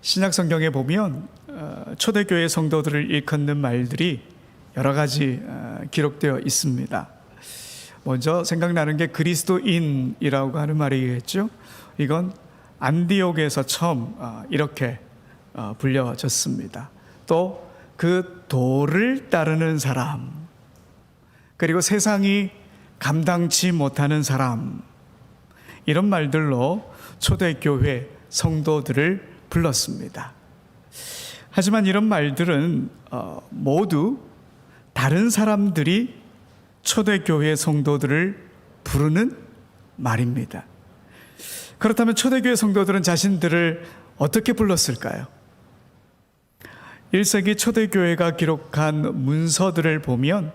신약 성경에 보면 초대교회 성도들을 일컫는 말들이 여러 가지 기록되어 있습니다. 먼저 생각나는 게 그리스도인이라고 하는 말이겠죠. 이건 안디옥에서 처음 이렇게 불려졌습니다. 또 그 도를 따르는 사람, 그리고 세상이 감당치 못하는 사람, 이런 말들로 초대교회 성도들을 불렀습니다. 하지만 이런 말들은 모두 다른 사람들이 초대교회 성도들을 부르는 말입니다. 그렇다면 초대교회 성도들은 자신들을 어떻게 불렀을까요? 1세기 초대교회가 기록한 문서들을 보면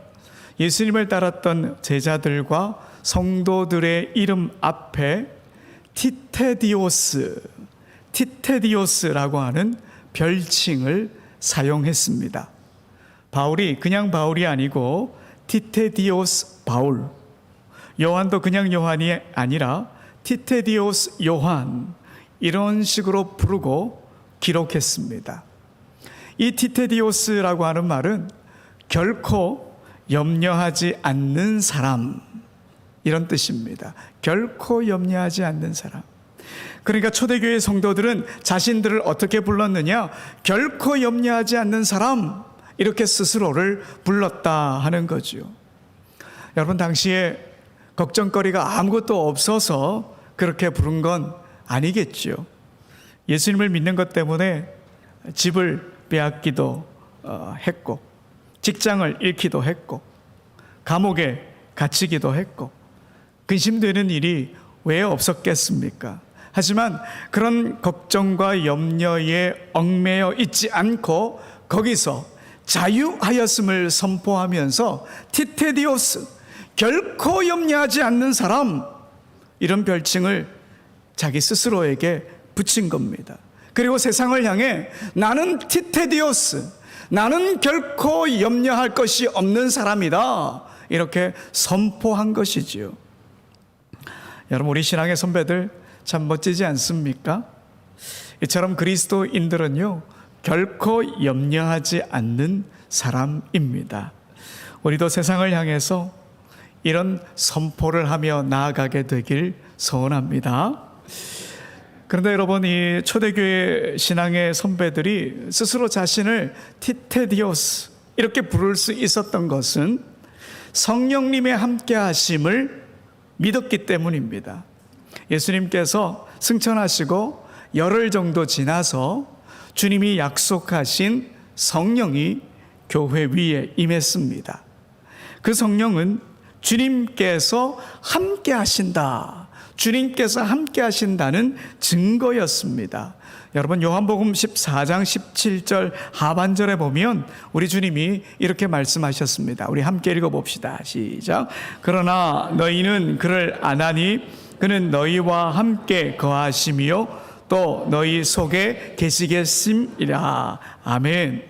예수님을 따랐던 제자들과 성도들의 이름 앞에 티테디오스라고 하는 별칭을 사용했습니다. 바울이 그냥 바울이 아니고 티테디오스 바울, 요한도 그냥 요한이 아니라 티테디오스 요한, 이런 식으로 부르고 기록했습니다. 이 티테디오스라고 하는 말은 결코 염려하지 않는 사람, 이런 뜻입니다. 결코 염려하지 않는 사람. 그러니까 초대교회 성도들은 자신들을 어떻게 불렀느냐? 결코 염려하지 않는 사람, 이렇게 스스로를 불렀다 하는 거죠. 여러분, 당시에 걱정거리가 아무것도 없어서 그렇게 부른 건 아니겠죠. 예수님을 믿는 것 때문에 집을 빼앗기도 했고, 직장을 잃기도 했고, 감옥에 갇히기도 했고, 근심되는 일이 왜 없었겠습니까? 하지만 그런 걱정과 염려에 얽매여 있지 않고 거기서 자유하였음을 선포하면서 티테디오스, 결코 염려하지 않는 사람, 이런 별칭을 자기 스스로에게 붙인 겁니다. 그리고 세상을 향해 나는 티테디오스, 나는 결코 염려할 것이 없는 사람이다, 이렇게 선포한 것이지요. 여러분, 우리 신앙의 선배들 참 멋지지 않습니까? 이처럼 그리스도인들은요, 결코 염려하지 않는 사람입니다. 우리도 세상을 향해서 이런 선포를 하며 나아가게 되길 소원합니다. 그런데 여러분, 이 초대교회 신앙의 선배들이 스스로 자신을 티테디오스 이렇게 부를 수 있었던 것은 성령님의 함께 하심을 믿었기 때문입니다. 예수님께서 승천하시고 열흘 정도 지나서 주님이 약속하신 성령이 교회 위에 임했습니다. 그 성령은 주님께서 함께 하신다, 주님께서 함께 하신다는 증거였습니다. 여러분, 요한복음 14장 17절 하반절에 보면 우리 주님이 이렇게 말씀하셨습니다. 우리 함께 읽어봅시다. 시작. 그러나 너희는 그를 아나니 그는 너희와 함께 거하심이요 또 너희 속에 계시겠음이라. 아멘.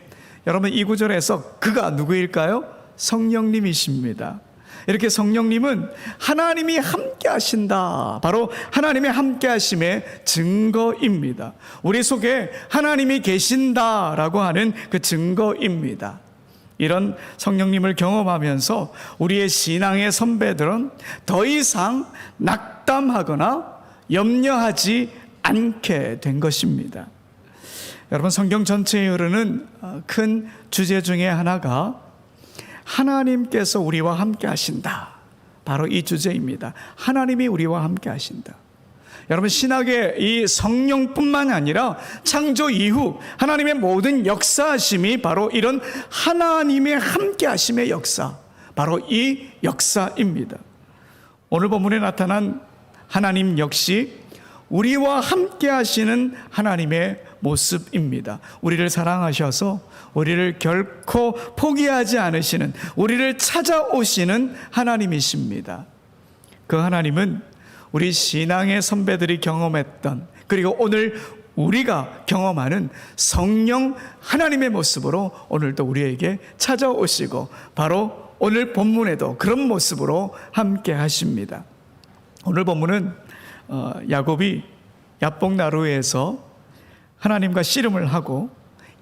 여러분, 이 구절에서 그가 누구일까요? 성령님이십니다. 이렇게 성령님은 하나님이 함께 하신다, 바로 하나님의 함께 하심의 증거입니다. 우리 속에 하나님이 계신다라고 하는 그 증거입니다. 이런 성령님을 경험하면서 우리의 신앙의 선배들은 더 이상 낙담하거나 염려하지 않게 된 것입니다. 여러분, 성경 전체에 흐르는 큰 주제 중에 하나가 하나님께서 우리와 함께 하신다, 바로 이 주제입니다. 하나님이 우리와 함께 하신다. 여러분, 신학의 이 성령뿐만 아니라 창조 이후 하나님의 모든 역사하심이 바로 이런 하나님의 함께 하심의 역사, 바로 이 역사입니다. 오늘 본문에 나타난 하나님 역시 우리와 함께 하시는 하나님의 모습입니다. 우리를 사랑하셔서 우리를 결코 포기하지 않으시는, 우리를 찾아오시는 하나님이십니다. 그 하나님은 우리 신앙의 선배들이 경험했던, 그리고 오늘 우리가 경험하는 성령 하나님의 모습으로 오늘도 우리에게 찾아오시고 바로 오늘 본문에도 그런 모습으로 함께 하십니다. 오늘 본문은 야곱이 야복나루에서 하나님과 씨름을 하고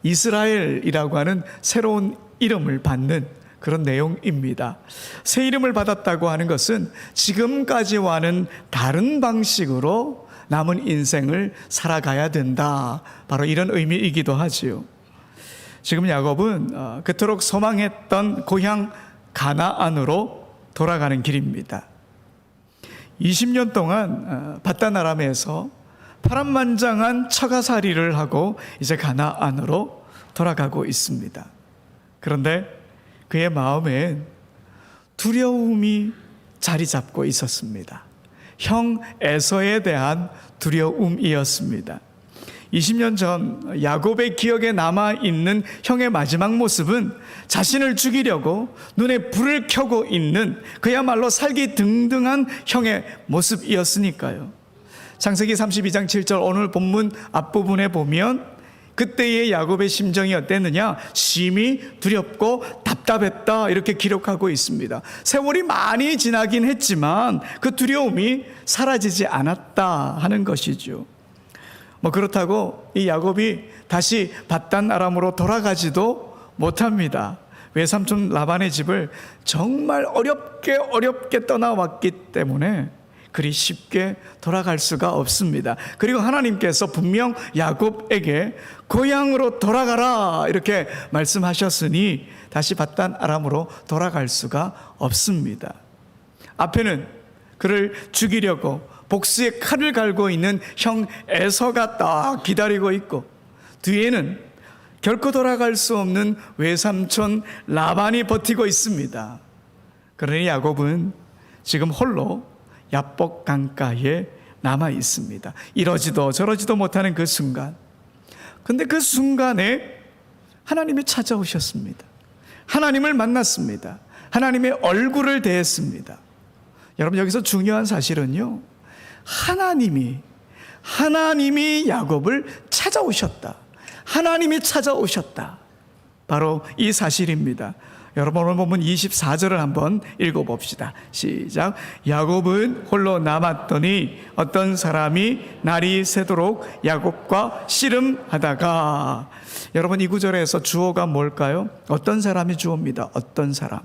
이스라엘이라고 하는 새로운 이름을 받는 그런 내용입니다. 새 이름을 받았다고 하는 것은 지금까지와는 다른 방식으로 남은 인생을 살아가야 된다, 바로 이런 의미이기도 하지요. 지금 야곱은 그토록 소망했던 고향 가나안으로 돌아가는 길입니다. 20년 동안 밧단 아람에서 파란만장한 처가살이를 하고 이제 가나안으로 돌아가고 있습니다. 그런데 그의 마음엔 두려움이 자리 잡고 있었습니다. 형 에서에 대한 두려움이었습니다. 20년 전 야곱의 기억에 남아있는 형의 마지막 모습은 자신을 죽이려고 눈에 불을 켜고 있는 그야말로 살기 등등한 형의 모습이었으니까요. 창세기 32장 7절 오늘 본문 앞부분에 보면 그때의 야곱의 심정이 어땠느냐? 심히 두렵고 답답했다, 이렇게 기록하고 있습니다. 세월이 많이 지나긴 했지만 그 두려움이 사라지지 않았다 하는 것이죠. 그렇다고 이 야곱이 다시 밧단 아람으로 돌아가지도 못합니다. 외삼촌 라반의 집을 정말 어렵게 떠나왔기 때문에 그리 쉽게 돌아갈 수가 없습니다. 그리고 하나님께서 분명 야곱에게 고향으로 돌아가라 이렇게 말씀하셨으니 다시 밧단 아람으로 돌아갈 수가 없습니다. 앞에는 그를 죽이려고 복수의 칼을 갈고 있는 형 에서가 딱 기다리고 있고, 뒤에는 결코 돌아갈 수 없는 외삼촌 라반이 버티고 있습니다. 그러니 야곱은 지금 홀로 야복 강가에 남아 있습니다. 이러지도 저러지도 못하는 그 순간, 근데 그 순간에 하나님이 찾아오셨습니다. 하나님을 만났습니다. 하나님의 얼굴을 대했습니다. 여러분, 여기서 중요한 사실은요, 하나님이 야곱을 찾아오셨다. 하나님이 찾아오셨다. 바로 이 사실입니다. 여러분, 오늘 본문 24절을 한번 읽어봅시다. 시작. 야곱은 홀로 남았더니 어떤 사람이 날이 새도록 야곱과 씨름하다가, 여러분, 이 구절에서 주어가 뭘까요? 어떤 사람이 주어입니다. 어떤 사람.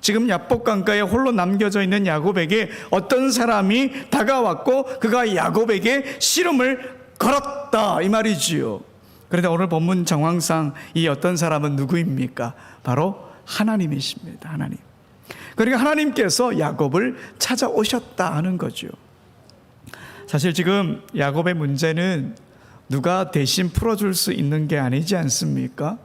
지금 야복 강가에 홀로 남겨져 있는 야곱에게 어떤 사람이 다가왔고 그가 야곱에게 씨름을 걸었다, 이 말이지요. 그런데 오늘 본문 정황상 이 어떤 사람은 누구입니까? 바로 하나님이십니다. 하나님. 그러니까 하나님께서 야곱을 찾아오셨다 하는 거죠. 사실 지금 야곱의 문제는 누가 대신 풀어줄 수 있는 게 아니지 않습니까?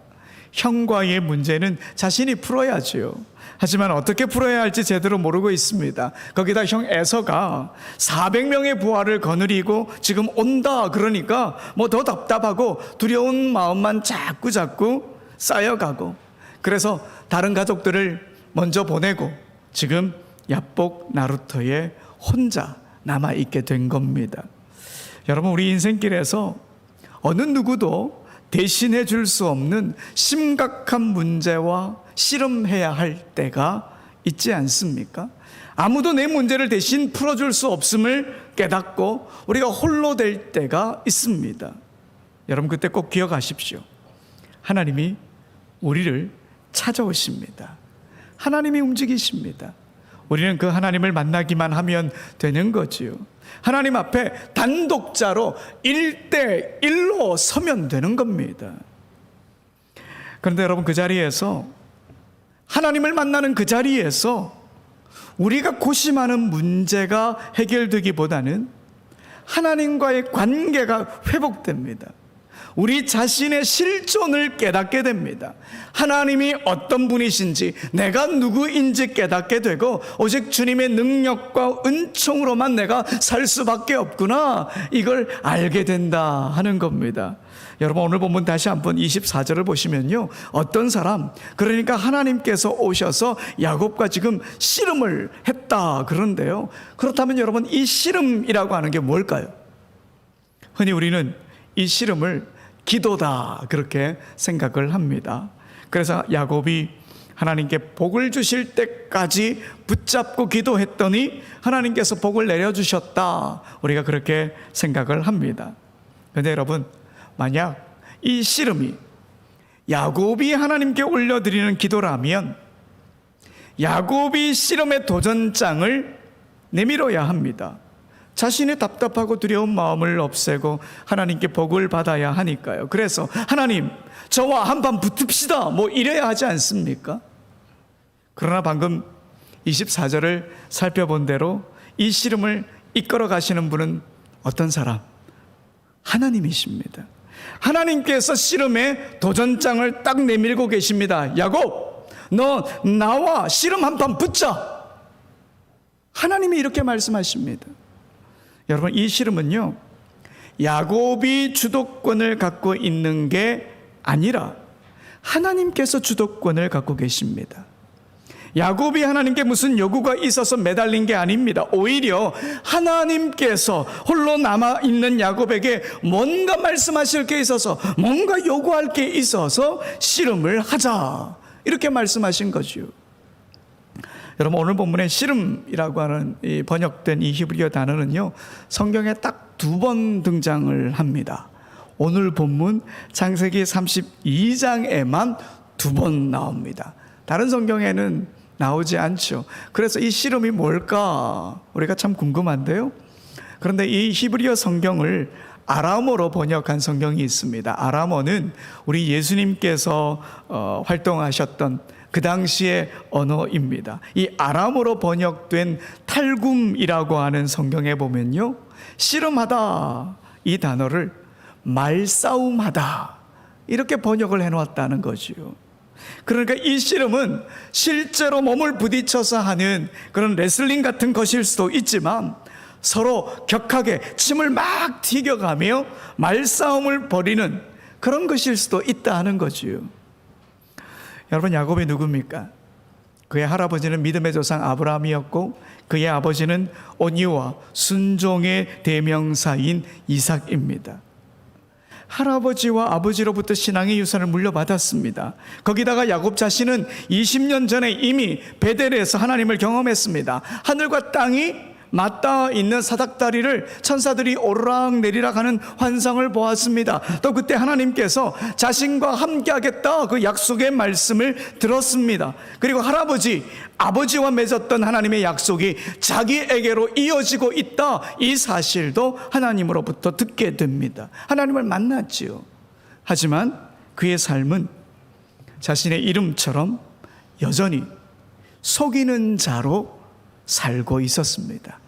형과의 문제는 자신이 풀어야죠. 하지만 어떻게 풀어야 할지 제대로 모르고 있습니다. 거기다 형 에서가 400명의 부하를 거느리고 지금 온다 그러니까 더 답답하고 두려운 마음만 자꾸 쌓여가고, 그래서 다른 가족들을 먼저 보내고 지금 야복 나루터에 혼자 남아있게 된 겁니다. 여러분, 우리 인생길에서 어느 누구도 대신해 줄 수 없는 심각한 문제와 씨름해야 할 때가 있지 않습니까? 아무도 내 문제를 대신 풀어줄 수 없음을 깨닫고 우리가 홀로 될 때가 있습니다. 여러분, 그때 꼭 기억하십시오. 하나님이 우리를 찾아오십니다. 하나님이 움직이십니다. 우리는 그 하나님을 만나기만 하면 되는 거지요. 하나님 앞에 단독자로 1대1로 서면 되는 겁니다. 그런데 여러분, 그 자리에서, 하나님을 만나는 그 자리에서 우리가 고심하는 문제가 해결되기보다는 하나님과의 관계가 회복됩니다. 우리 자신의 실존을 깨닫게 됩니다. 하나님이 어떤 분이신지, 내가 누구인지 깨닫게 되고, 오직 주님의 능력과 은총으로만 내가 살 수밖에 없구나, 이걸 알게 된다 하는 겁니다. 여러분, 오늘 본문 다시 한번 24절을 보시면요, 어떤 사람, 그러니까 하나님께서 오셔서 야곱과 지금 씨름을 했다 그런데요, 그렇다면 여러분, 이 씨름이라고 하는 게 뭘까요? 흔히 우리는 이 씨름을 기도다 그렇게 생각을 합니다. 그래서 야곱이 하나님께 복을 주실 때까지 붙잡고 기도했더니 하나님께서 복을 내려주셨다, 우리가 그렇게 생각을 합니다. 그런데 여러분, 만약 이 씨름이 야곱이 하나님께 올려드리는 기도라면 야곱이 씨름의 도전장을 내밀어야 합니다. 자신의 답답하고 두려운 마음을 없애고 하나님께 복을 받아야 하니까요. 그래서 하나님, 저와 한판 붙읍시다, 이래야 하지 않습니까? 그러나 방금 24절을 살펴본 대로 이 씨름을 이끌어 가시는 분은 어떤 사람? 하나님이십니다. 하나님께서 씨름의 도전장을 딱 내밀고 계십니다. 야곱, 너 나와 씨름 한판 붙자. 하나님이 이렇게 말씀하십니다. 여러분, 이 씨름은요, 야곱이 주도권을 갖고 있는 게 아니라 하나님께서 주도권을 갖고 계십니다. 야곱이 하나님께 무슨 요구가 있어서 매달린 게 아닙니다. 오히려 하나님께서 홀로 남아있는 야곱에게 뭔가 말씀하실 게 있어서, 뭔가 요구할 게 있어서 씨름을 하자, 이렇게 말씀하신 거죠. 여러분, 오늘 본문에 씨름이라고 하는 이 번역된 이 히브리어 단어는요, 성경에 딱 2번 등장을 합니다. 오늘 본문 창세기 32장에만 2번 나옵니다. 다른 성경에는 나오지 않죠. 그래서 이 씨름이 뭘까? 우리가 참 궁금한데요. 그런데 이 히브리어 성경을 아람어로 번역한 성경이 있습니다. 아람어는 우리 예수님께서 활동하셨던 그 당시의 언어입니다. 이 아람어로 번역된 탈굼이라고 하는 성경에 보면요, 씨름하다 이 단어를 말싸움하다 이렇게 번역을 해놓았다는 거죠. 그러니까 이 씨름은 실제로 몸을 부딪혀서 하는 그런 레슬링 같은 것일 수도 있지만 서로 격하게 침을 막 튀겨가며 말싸움을 벌이는 그런 것일 수도 있다 하는 거지요. 여러분, 야곱이 누굽니까? 그의 할아버지는 믿음의 조상 아브라함이었고 그의 아버지는 온유와 순종의 대명사인 이삭입니다. 할아버지와 아버지로부터 신앙의 유산을 물려받았습니다. 거기다가 야곱 자신은 20년 전에 이미 베델에서 하나님을 경험했습니다. 하늘과 땅이 맞닿아 있는 사닥다리를 천사들이 오르락 내리락 하는 환상을 보았습니다. 또 그때 하나님께서 자신과 함께 하겠다 그 약속의 말씀을 들었습니다. 그리고 아버지와 맺었던 하나님의 약속이 자기에게로 이어지고 있다, 이 사실도 하나님으로부터 듣게 됩니다. 하나님을 만났지요. 하지만 그의 삶은 자신의 이름처럼 여전히 속이는 자로 살고 있었습니다.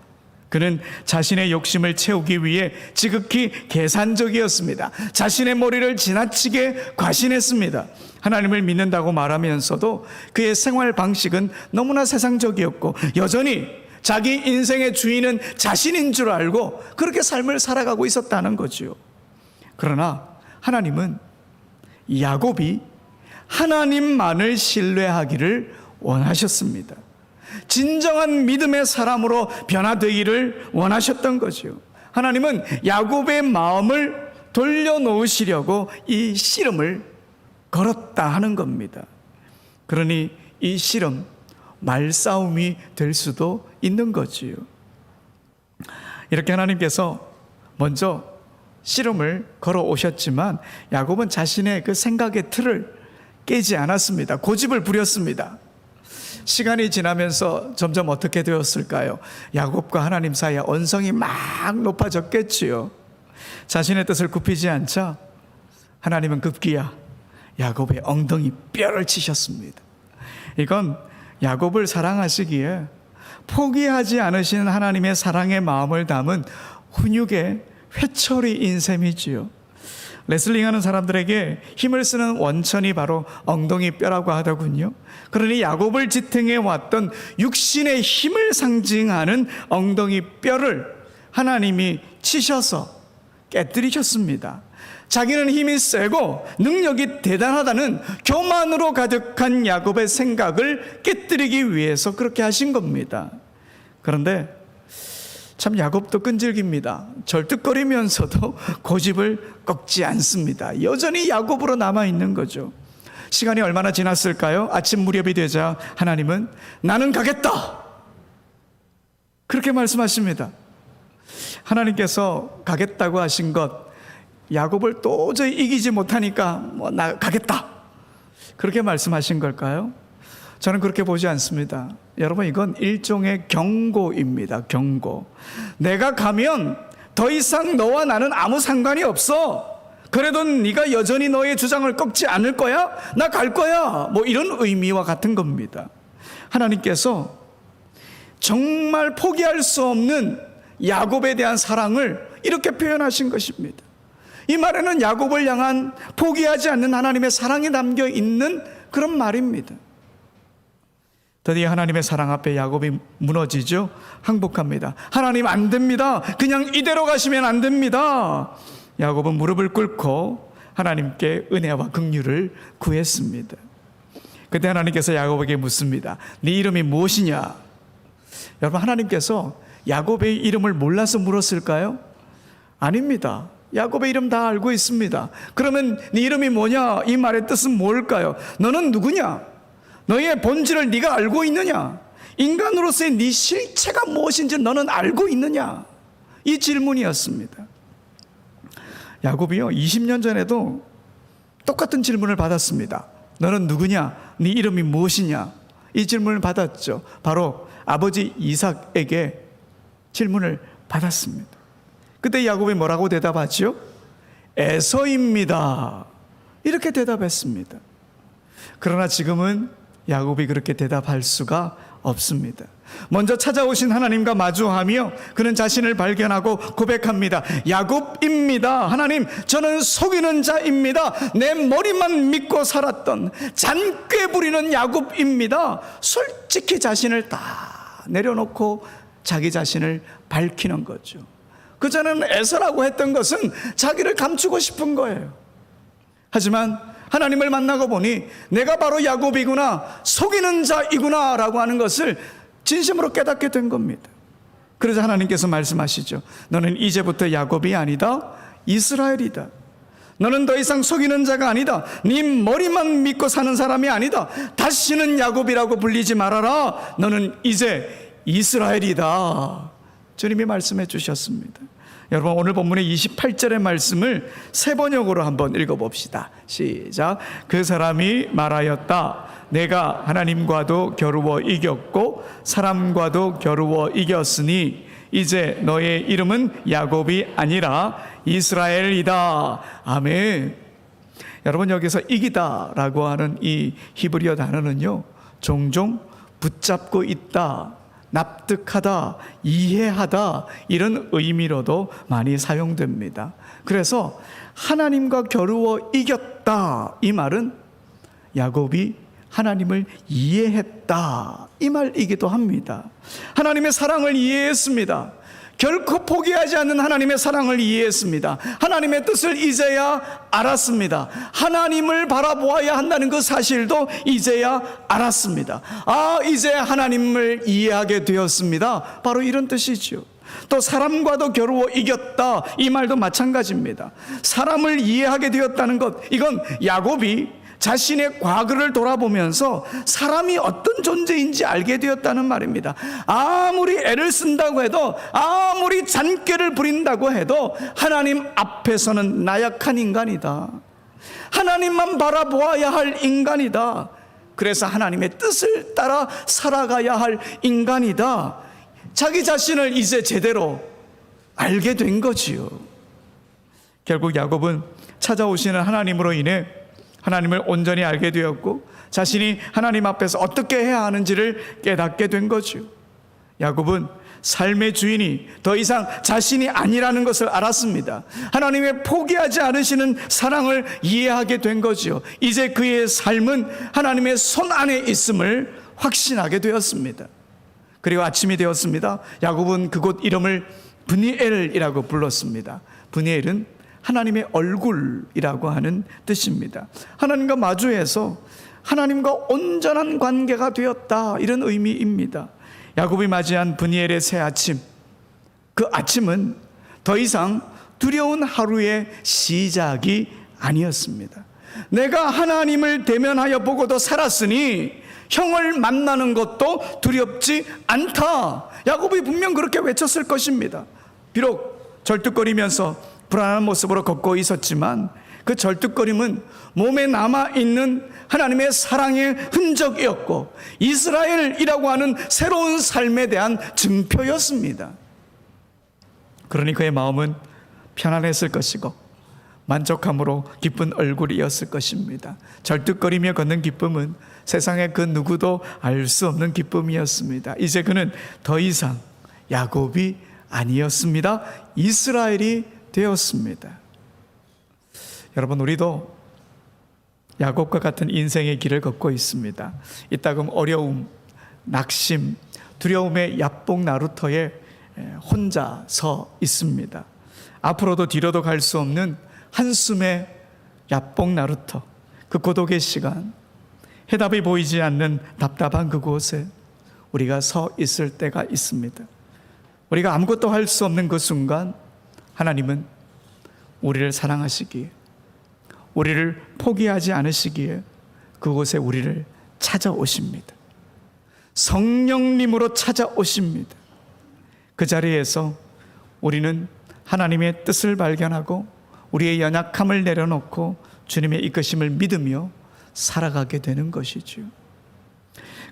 그는 자신의 욕심을 채우기 위해 지극히 계산적이었습니다. 자신의 머리를 지나치게 과신했습니다. 하나님을 믿는다고 말하면서도 그의 생활 방식은 너무나 세상적이었고 여전히 자기 인생의 주인은 자신인 줄 알고 그렇게 삶을 살아가고 있었다는 거죠. 그러나 하나님은 야곱이 하나님만을 신뢰하기를 원하셨습니다. 진정한 믿음의 사람으로 변화되기를 원하셨던 거죠. 하나님은 야곱의 마음을 돌려놓으시려고 이 씨름을 걸었다 하는 겁니다. 그러니 이 씨름, 말싸움이 될 수도 있는 거지요. 이렇게 하나님께서 먼저 씨름을 걸어 오셨지만 야곱은 자신의 그 생각의 틀을 깨지 않았습니다. 고집을 부렸습니다. 시간이 지나면서 점점 어떻게 되었을까요? 야곱과 하나님 사이에 언성이 막 높아졌겠지요. 자신의 뜻을 굽히지 않자 하나님은 급기야 야곱의 엉덩이 뼈를 치셨습니다. 이건 야곱을 사랑하시기에 포기하지 않으신 하나님의 사랑의 마음을 담은 훈육의 회초리인 셈이지요. 레슬링하는 사람들에게 힘을 쓰는 원천이 바로 엉덩이 뼈라고 하더군요. 그러니 야곱을 지탱해 왔던 육신의 힘을 상징하는 엉덩이 뼈를 하나님이 치셔서 깨뜨리셨습니다. 자기는 힘이 세고 능력이 대단하다는 교만으로 가득한 야곱의 생각을 깨뜨리기 위해서 그렇게 하신 겁니다. 그런데 참 야곱도 끈질깁니다. 절뚝거리면서도 고집을 꺾지 않습니다. 여전히 야곱으로 남아있는 거죠. 시간이 얼마나 지났을까요? 아침 무렵이 되자 하나님은 나는 가겠다, 그렇게 말씀하십니다. 하나님께서 가겠다고 하신 것, 야곱을 도저히 이기지 못하니까 나 가겠다, 그렇게 말씀하신 걸까요? 저는 그렇게 보지 않습니다. 여러분, 이건 일종의 경고입니다. 경고. 내가 가면 더 이상 너와 나는 아무 상관이 없어. 그래도 네가 여전히 너의 주장을 꺾지 않을 거야? 나 갈 거야. 이런 의미와 같은 겁니다. 하나님께서 정말 포기할 수 없는 야곱에 대한 사랑을 이렇게 표현하신 것입니다. 이 말에는 야곱을 향한 포기하지 않는 하나님의 사랑이 담겨 있는 그런 말입니다. 드디어 하나님의 사랑 앞에 야곱이 무너지죠. 항복합니다. 하나님, 안 됩니다. 그냥 이대로 가시면 안 됩니다. 야곱은 무릎을 꿇고 하나님께 은혜와 긍휼을 구했습니다. 그때 하나님께서 야곱에게 묻습니다. 네 이름이 무엇이냐? 여러분, 하나님께서 야곱의 이름을 몰라서 물었을까요? 아닙니다. 야곱의 이름 다 알고 있습니다. 그러면 네 이름이 뭐냐? 이 말의 뜻은 뭘까요? 너는 누구냐? 너의 본질을 네가 알고 있느냐? 인간으로서의 네 실체가 무엇인지 너는 알고 있느냐? 이 질문이었습니다. 야곱이요, 20년 전에도 똑같은 질문을 받았습니다. 너는 누구냐? 네 이름이 무엇이냐? 이 질문을 받았죠. 바로 아버지 이삭에게 질문을 받았습니다. 그때 야곱이 뭐라고 대답하죠? 에서입니다. 이렇게 대답했습니다. 그러나 지금은 야곱이 그렇게 대답할 수가 없습니다. 먼저 찾아오신 하나님과 마주하며 그는 자신을 발견하고 고백합니다. 야곱입니다. 하나님, 저는 속이는 자입니다. 내 머리만 믿고 살았던 잔꾀 부리는 야곱입니다. 솔직히 자신을 다 내려놓고 자기 자신을 밝히는 거죠. 그전에는 에서라고 했던 것은 자기를 감추고 싶은 거예요. 하지만 하나님을 만나고 보니 내가 바로 야곱이구나, 속이는 자이구나 라고 하는 것을 진심으로 깨닫게 된 겁니다. 그래서 하나님께서 말씀하시죠. 너는 이제부터 야곱이 아니다, 이스라엘이다. 너는 더 이상 속이는 자가 아니다. 네 머리만 믿고 사는 사람이 아니다. 다시는 야곱이라고 불리지 말아라. 너는 이제 이스라엘이다. 주님이 말씀해 주셨습니다. 여러분, 오늘 본문의 28절의 말씀을 세 번역으로 한번 읽어봅시다. 시작. 그 사람이 말하였다. 내가 하나님과도 겨루어 이겼고 사람과도 겨루어 이겼으니 이제 너의 이름은 야곱이 아니라 이스라엘이다. 아멘. 여러분, 여기서 이기다라고 하는 이 히브리어 단어는요, 종종 붙잡고 있다, 납득하다, 이해하다, 이런 의미로도 많이 사용됩니다. 그래서 하나님과 겨루어 이겼다, 이 말은 야곱이 하나님을 이해했다, 이 말이기도 합니다. 하나님의 사랑을 이해했습니다. 결코 포기하지 않는 하나님의 사랑을 이해했습니다. 하나님의 뜻을 이제야 알았습니다. 하나님을 바라보아야 한다는 그 사실도 이제야 알았습니다. 이제 하나님을 이해하게 되었습니다. 바로 이런 뜻이죠. 또 사람과도 겨루어 이겼다, 이 말도 마찬가지입니다. 사람을 이해하게 되었다는 것, 이건 야곱이 자신의 과거를 돌아보면서 사람이 어떤 존재인지 알게 되었다는 말입니다. 아무리 애를 쓴다고 해도, 아무리 잔꾀를 부린다고 해도 하나님 앞에서는 나약한 인간이다. 하나님만 바라보아야 할 인간이다. 그래서 하나님의 뜻을 따라 살아가야 할 인간이다. 자기 자신을 이제 제대로 알게 된 거지요. 결국 야곱은 찾아오시는 하나님으로 인해 하나님을 온전히 알게 되었고 자신이 하나님 앞에서 어떻게 해야 하는지를 깨닫게 된 거죠. 야곱은 삶의 주인이 더 이상 자신이 아니라는 것을 알았습니다. 하나님의 포기하지 않으시는 사랑을 이해하게 된 거죠. 이제 그의 삶은 하나님의 손 안에 있음을 확신하게 되었습니다. 그리고 아침이 되었습니다. 야곱은 그곳 이름을 브니엘이라고 불렀습니다. 브니엘은 하나님의 얼굴이라고 하는 뜻입니다. 하나님과 마주해서 하나님과 온전한 관계가 되었다, 이런 의미입니다. 야곱이 맞이한 브니엘의 새 아침, 그 아침은 더 이상 두려운 하루의 시작이 아니었습니다. 내가 하나님을 대면하여 보고도 살았으니 형을 만나는 것도 두렵지 않다. 야곱이 분명 그렇게 외쳤을 것입니다. 비록 절뚝거리면서 불안한 모습으로 걷고 있었지만 그 절뚝거림은 몸에 남아있는 하나님의 사랑의 흔적이었고 이스라엘이라고 하는 새로운 삶에 대한 증표였습니다. 그러니 그의 마음은 편안했을 것이고 만족함으로 기쁜 얼굴이었을 것입니다. 절뚝거리며 걷는 기쁨은 세상의 그 누구도 알 수 없는 기쁨이었습니다. 이제 그는 더 이상 야곱이 아니었습니다. 이스라엘이 되었습니다. 여러분, 우리도 야곱과 같은 인생의 길을 걷고 있습니다. 이따금 어려움, 낙심, 두려움의 야복 나루터에 혼자 서 있습니다. 앞으로도 뒤로도 갈 수 없는 한숨의 야복 나루터, 그 고독의 시간, 해답이 보이지 않는 답답한 그곳에 우리가 서 있을 때가 있습니다. 우리가 아무것도 할 수 없는 그 순간 하나님은 우리를 사랑하시기에, 우리를 포기하지 않으시기에 그곳에 우리를 찾아오십니다. 성령님으로 찾아오십니다. 그 자리에서 우리는 하나님의 뜻을 발견하고 우리의 연약함을 내려놓고 주님의 이끄심을 믿으며 살아가게 되는 것이죠.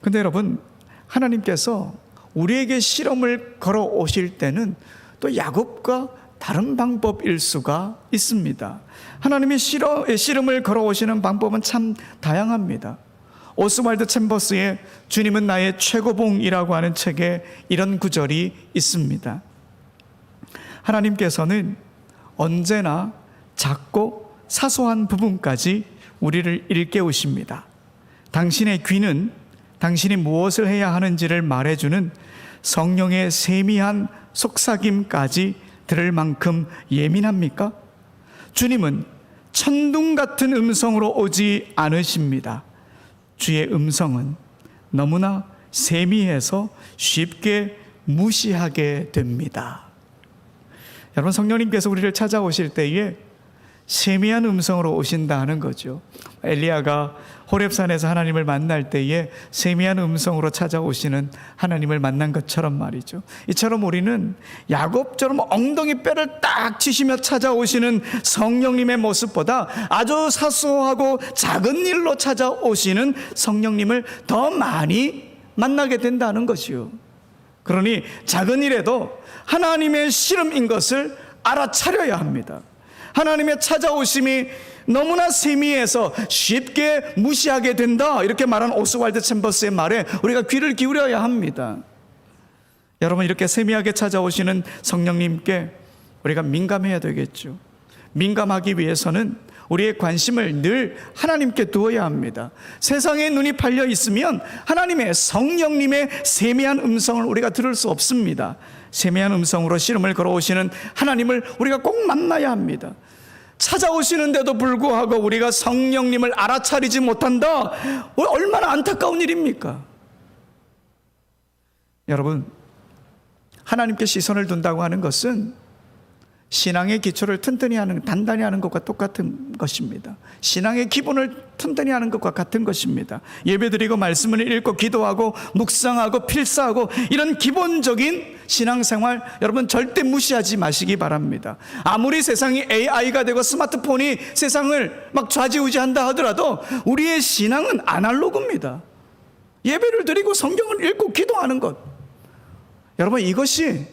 그런데 여러분, 하나님께서 우리에게 시험을 걸어 오실 때는 또 야곱과 다른 방법일 수가 있습니다. 하나님이 씨름을 걸어 오시는 방법은 참 다양합니다. 오스왈드 챔버스의 주님은 나의 최고봉이라고 하는 책에 이런 구절이 있습니다. 하나님께서는 언제나 작고 사소한 부분까지 우리를 일깨우십니다. 당신의 귀는 당신이 무엇을 해야 하는지를 말해주는 성령의 세미한 속삭임까지 들을 만큼 예민합니까? 주님은 천둥 같은 음성으로 오지 않으십니다. 주의 음성은 너무나 세미해서 쉽게 무시하게 됩니다. 여러분, 성령님께서 우리를 찾아오실 때에 세미한 음성으로 오신다는 거죠. 엘리야가 호렙산에서 하나님을 만날 때에 세미한 음성으로 찾아오시는 하나님을 만난 것처럼 말이죠. 이처럼 우리는 야곱처럼 엉덩이 뼈를 딱 치시며 찾아오시는 성령님의 모습보다 아주 사소하고 작은 일로 찾아오시는 성령님을 더 많이 만나게 된다는 것이요. 그러니 작은 일에도 하나님의 시름인 것을 알아차려야 합니다. 하나님의 찾아오심이 너무나 세미해서 쉽게 무시하게 된다, 이렇게 말한 오스왈드 챔버스의 말에 우리가 귀를 기울여야 합니다. 여러분, 이렇게 세미하게 찾아오시는 성령님께 우리가 민감해야 되겠죠. 민감하기 위해서는 우리의 관심을 늘 하나님께 두어야 합니다. 세상의 눈이 팔려 있으면 하나님의 성령님의 세미한 음성을 우리가 들을 수 없습니다. 세미한 음성으로 시름을 걸어오시는 하나님을 우리가 꼭 만나야 합니다. 찾아오시는데도 불구하고 우리가 성령님을 알아차리지 못한다, 얼마나 안타까운 일입니까? 여러분, 하나님께 시선을 둔다고 하는 것은 신앙의 기초를 튼튼히 하는, 단단히 하는 것과 똑같은 것입니다. 신앙의 기본을 튼튼히 하는 것과 같은 것입니다. 예배드리고 말씀을 읽고 기도하고 묵상하고 필사하고 이런 기본적인 신앙생활, 여러분 절대 무시하지 마시기 바랍니다. 아무리 세상이 AI가 되고 스마트폰이 세상을 막 좌지우지한다 하더라도 우리의 신앙은 아날로그입니다. 예배를 드리고 성경을 읽고 기도하는 것, 여러분 이것이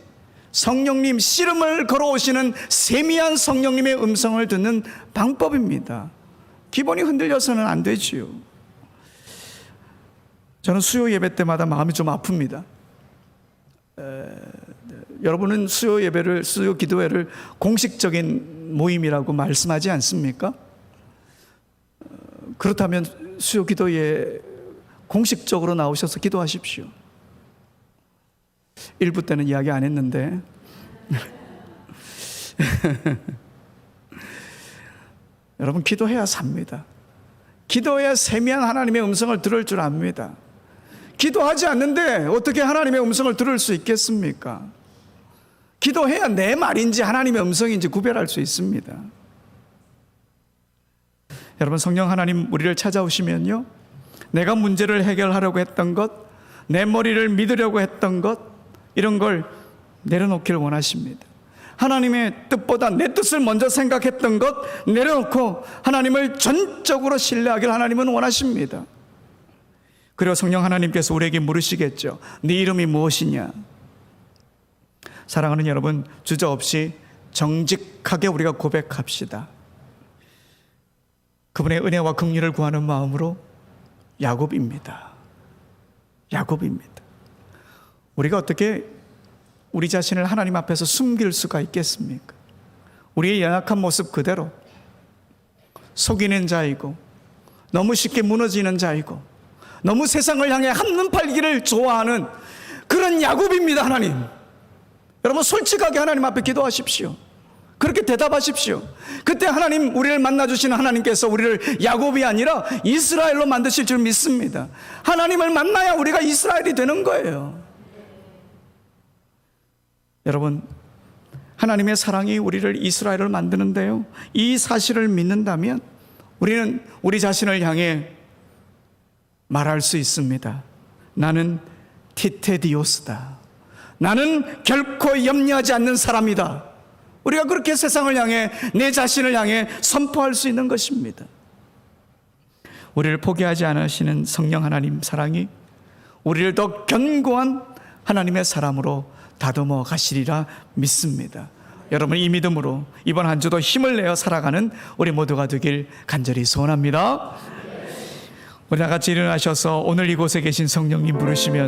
성령님, 씨름을 걸어오시는 세미한 성령님의 음성을 듣는 방법입니다. 기본이 흔들려서는 안 되지요. 저는 수요 예배 때마다 마음이 좀 아픕니다. 여러분은 수요 예배를, 수요 기도회를 공식적인 모임이라고 말씀하지 않습니까? 그렇다면 수요 기도회에 공식적으로 나오셔서 기도하십시오. 일부 때는 이야기 안 했는데 여러분, 기도해야 삽니다. 기도해야 세미한 하나님의 음성을 들을 줄 압니다. 기도하지 않는데 어떻게 하나님의 음성을 들을 수 있겠습니까? 기도해야 내 말인지 하나님의 음성인지 구별할 수 있습니다. 여러분, 성령 하나님 우리를 찾아오시면요, 내가 문제를 해결하려고 했던 것, 내 머리를 믿으려고 했던 것, 이런 걸 내려놓기를 원하십니다. 하나님의 뜻보다 내 뜻을 먼저 생각했던 것 내려놓고 하나님을 전적으로 신뢰하길 하나님은 원하십니다. 그리고 성령 하나님께서 우리에게 물으시겠죠. 네 이름이 무엇이냐? 사랑하는 여러분, 주저없이 정직하게 우리가 고백합시다. 그분의 은혜와 긍휼을 구하는 마음으로 야곱입니다. 야곱입니다. 우리가 어떻게 우리 자신을 하나님 앞에서 숨길 수가 있겠습니까? 우리의 연약한 모습 그대로 속이는 자이고 너무 쉽게 무너지는 자이고 너무 세상을 향해 한눈 팔기를 좋아하는 그런 야곱입니다. 하나님, 여러분 솔직하게 하나님 앞에 기도하십시오. 그렇게 대답하십시오. 그때 하나님, 우리를 만나주시는 하나님께서 우리를 야곱이 아니라 이스라엘로 만드실 줄 믿습니다. 하나님을 만나야 우리가 이스라엘이 되는 거예요. 여러분, 하나님의 사랑이 우리를 이스라엘을 만드는데요, 이 사실을 믿는다면 우리는 우리 자신을 향해 말할 수 있습니다. 나는 티테디오스다. 나는 결코 염려하지 않는 사람이다. 우리가 그렇게 세상을 향해, 내 자신을 향해 선포할 수 있는 것입니다. 우리를 포기하지 않으시는 성령 하나님 사랑이 우리를 더 견고한 하나님의 사람으로 다듬어 가시리라 믿습니다. 여러분, 이 믿음으로 이번 한 주도 힘을 내어 살아가는 우리 모두가 되길 간절히 소원합니다. 우리 다 같이 일어나셔서 오늘 이곳에 계신 성령님 부르시면